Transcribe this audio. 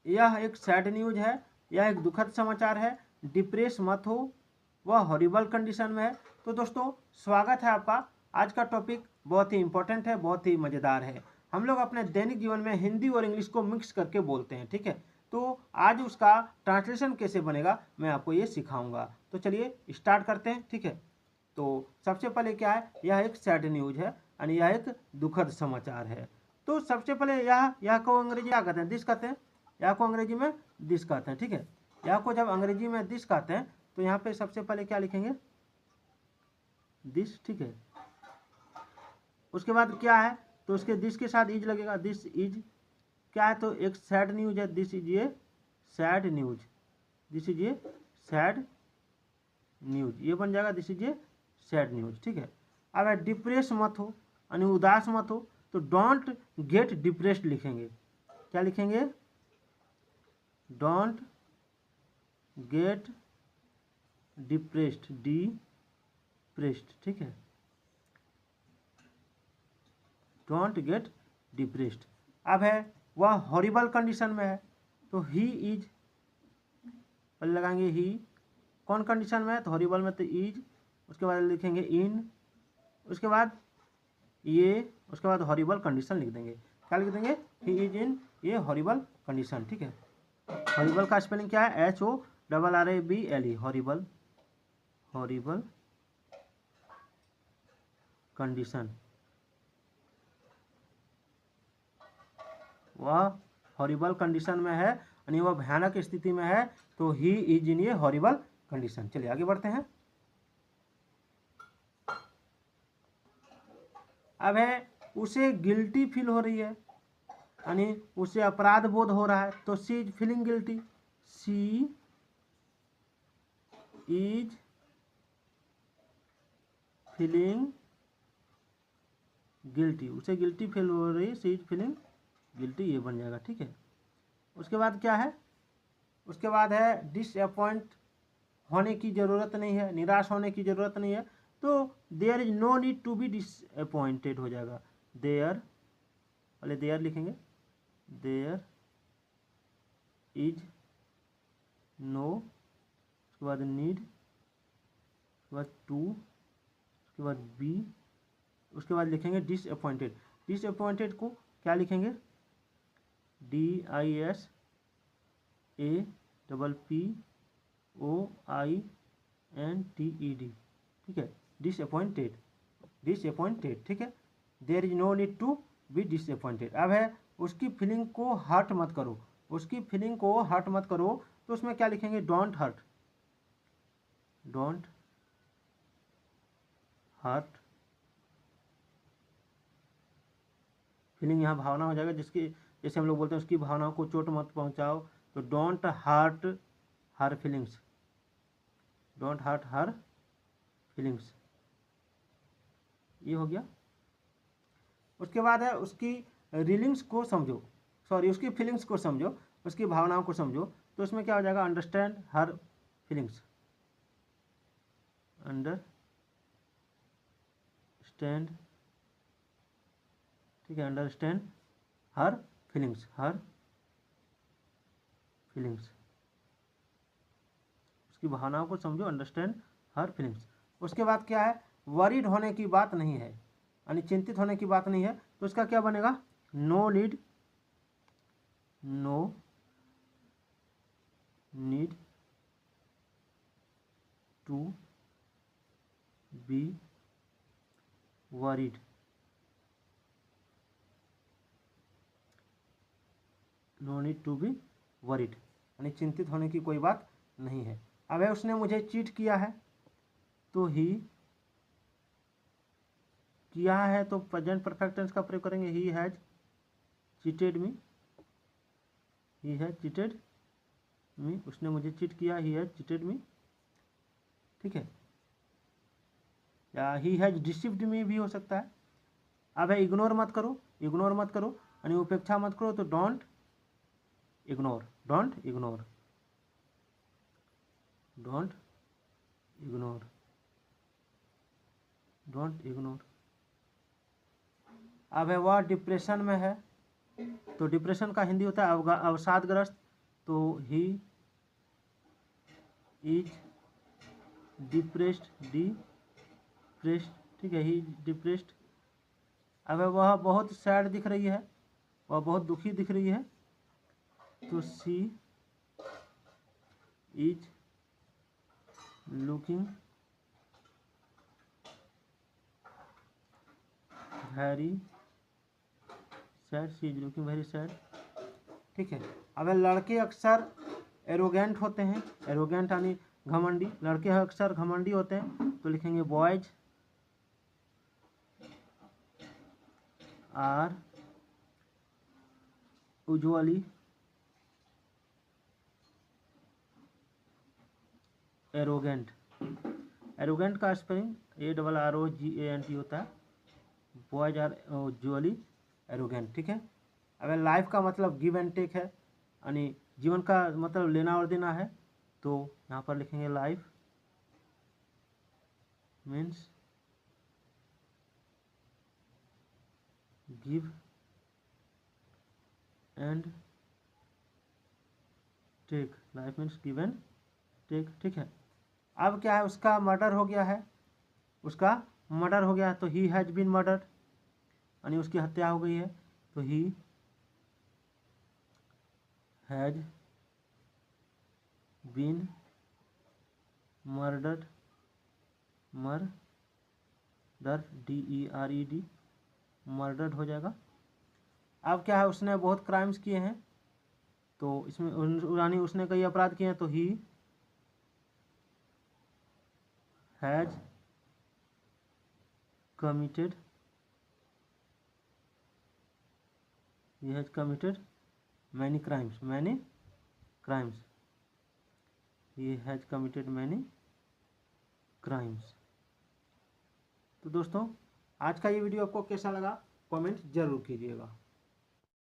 यह एक sad news है, यह एक दुखद समाचार है, डिप्रेस मत हो, वह हॉरिबल कंडीशन में है। तो दोस्तों स्वागत है आपका। आज का टॉपिक बहुत ही इंपॉर्टेंट है, बहुत ही मज़ेदार है। हम लोग अपने दैनिक जीवन में हिंदी और इंग्लिश को मिक्स करके बोलते हैं, ठीक है। तो आज उसका ट्रांसलेशन कैसे बनेगा मैं आपको ये सिखाऊंगा। तो चलिए स्टार्ट करते हैं, ठीक है। तो सबसे पहले क्या है, यह एक सैड न्यूज है यानी यह एक दुखद समाचार है। तो सबसे पहले यह को अंग्रेजी क्या कहते हैं, दिस कहते हैं। यह को अंग्रेजी में दिस कहते हैं, ठीक है। यह को जब अंग्रेजी में दिस कहते हैं तो यहाँ पे सबसे पहले क्या लिखेंगे, दिस, ठीक है। उसके बाद क्या है, तो उसके दिस के साथ इज लगेगा, दिस इज क्या है, तो एक सैड न्यूज है, दिस इज ये सैड न्यूज, दिस इज ये सैड न्यूज, ये बन जाएगा दिस इज ये सैड न्यूज, ठीक है। अगर डिप्रेस मत हो यानी उदास मत हो तो डोंट गेट डिप्रेस्ड लिखेंगे। क्या लिखेंगे, डोंट गेट डिप्रेस्ड, डिप्रेस्ड, ठीक है। Don't get depressed. अब है वह हॉरिबल कंडीशन में है तो ही इज, पहले लगाएंगे ही, कौन कंडीशन में है तो हॉरिबल में, तो इज, उसके बाद लिखेंगे इन, उसके बाद ये, उसके बाद हॉरिबल कंडीशन लिख देंगे। क्या लिख देंगे, ही इज इन ये हॉरिबल कंडीशन, ठीक है। हॉरिबल का स्पेलिंग क्या है, HORRABLE, हॉरिबल, हॉरिबल कंडीशन। वह हॉरिबल कंडीशन में है यानी वह भयानक स्थिति में है, तो ही इज इन ये हॉरिबल कंडीशन। चलिए आगे बढ़ते हैं। अब है उसे गिल्टी फील हो रही है यानी उसे अपराध बोध हो रहा है, तो she is feeling guilty, she is feeling guilty, उसे गिल्टी फील हो रही है, सी इज फीलिंग गिल्टी, ये बन जाएगा, ठीक है। उसके बाद क्या है, उसके बाद है डिसअपॉइंट होने की ज़रूरत नहीं है, निराश होने की ज़रूरत नहीं है, तो there is no need to be disappointed हो जाएगा। देयर, पहले देयर लिखेंगे, देयर इज नो, उसके बाद नीड, उसके बाद टू, उसके बाद बी, उसके बाद लिखेंगे डिसअपॉइंटेड। डिसअपॉइंटेड को क्या लिखेंगे, DISAPPOINTED, ठीक है। डिसअपॉइंटेड, डिसअपॉइंटेड, ठीक है। There is no need to be disappointed. अब है उसकी फीलिंग को हर्ट मत करो, उसकी फीलिंग को हर्ट मत करो, तो उसमें क्या लिखेंगे, don't hurt, don't hurt, feeling यहाँ भावना हो जाएगा, जिसकी जैसे हम लोग बोलते हैं उसकी भावनाओं को चोट मत पहुँचाओ, तो don't hurt her feelings, don't hurt her feelings, ये हो गया। उसके बाद है उसकी रीलिंग्स को समझो, सॉरी उसकी फीलिंग्स को समझो, उसकी भावनाओं को समझो, तो उसमें क्या हो जाएगा, अंडरस्टैंड हर फीलिंग्स, अंडरस्टैंड, ठीक है, अंडरस्टैंड हर फीलिंग्स, हर फीलिंग्स, उसकी भावनाओं को समझो, अंडरस्टैंड हर फीलिंग्स। उसके बाद क्या है, वरीड होने की बात नहीं है यानी चिंतित होने की बात नहीं है, तो उसका क्या बनेगा, no need, no need to be worried, no need to be worried यानी चिंतित होने की कोई बात नहीं है। अब है उसने मुझे चीट किया है, तो ही, किया है तो प्रेजेंट परफेक्ट टेंस का प्रयोग करेंगे, he has cheated me, he has cheated मी, उसने मुझे चीट किया, ही हैज चीटेड मी, ठीक है। या ही हैज डिसीव्ड मी भी हो सकता है। अब है इग्नोर मत करो, इग्नोर मत करो यानी उपेक्षा मत करो, तो don't ignore, don't ignore, don't ignore, don't ignore. अब है वह डिप्रेशन में है, तो डिप्रेशन का हिंदी होता है अवसादग्रस्त, तो ही इज डिप्रेस्ड, ठीक है, ही इज डिप्रेस्ड। अब वह बहुत सैड दिख रही है, वह बहुत दुखी दिख रही है, तो she is looking very sad, she is looking very sad, ठीक है। अब लड़के अक्सर एरोगेंट होते हैं, एरोगेंट यानी घमंडी, लड़के अक्सर घमंडी होते हैं, तो लिखेंगे boys are usually arrogant. Arrogant का स्पेलिंग ARROGANT होता है, बॉयज आर यूजुअली एरोगेंट, ठीक है। अगर लाइफ का मतलब गिव एंड टेक है, यानी जीवन का मतलब लेना और देना है, तो यहाँ पर लिखेंगे life means give and take, life means give and take, ठीक है। अब क्या है, उसका मर्डर हो गया है, उसका मर्डर हो गया है, तो ही हैज बीन मर्डर्ड, यानी उसकी हत्या हो गई है, तो he has been murdered, DERED, murdered हो जाएगा। अब क्या है, उसने बहुत क्राइम्स किए हैं, तो इसमें यानी उसने कई अपराध किए हैं, तो he has committed, many crimes, he has committed many crimes। तो दोस्तों आज का ये वीडियो आपको कैसा लगा कमेंट जरूर कीजिएगा।